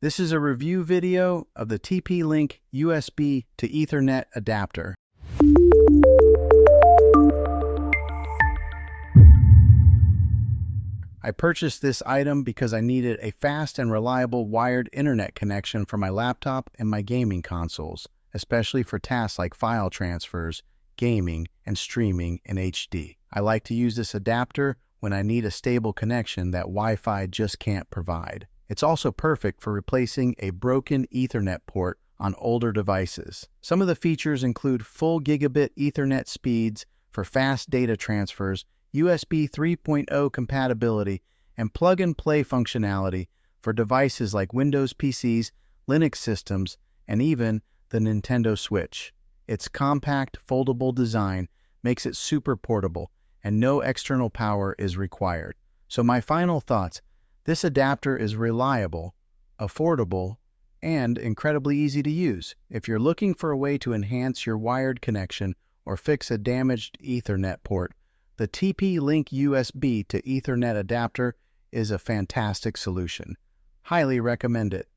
This is a review video of the TP-Link USB to Ethernet adapter. I purchased this item because I needed a fast and reliable wired internet connection for my laptop and my gaming consoles, especially for tasks like file transfers, gaming, and streaming in HD. I like to use this adapter when I need a stable connection that Wi-Fi just can't provide. It's also perfect for replacing a broken Ethernet port on older devices. Some of the features include full Gigabit Ethernet speeds for fast data transfers, USB 3.0 compatibility, and plug-and-play functionality for devices like Windows PCs, Linux systems, and even the Nintendo Switch. Its compact, foldable design makes it super portable, and no external power is required. So my final thoughts: this adapter is reliable, affordable, and incredibly easy to use. If you're looking for a way to enhance your wired connection or fix a damaged Ethernet port, the TP-Link USB to Ethernet adapter is a fantastic solution. Highly recommend it.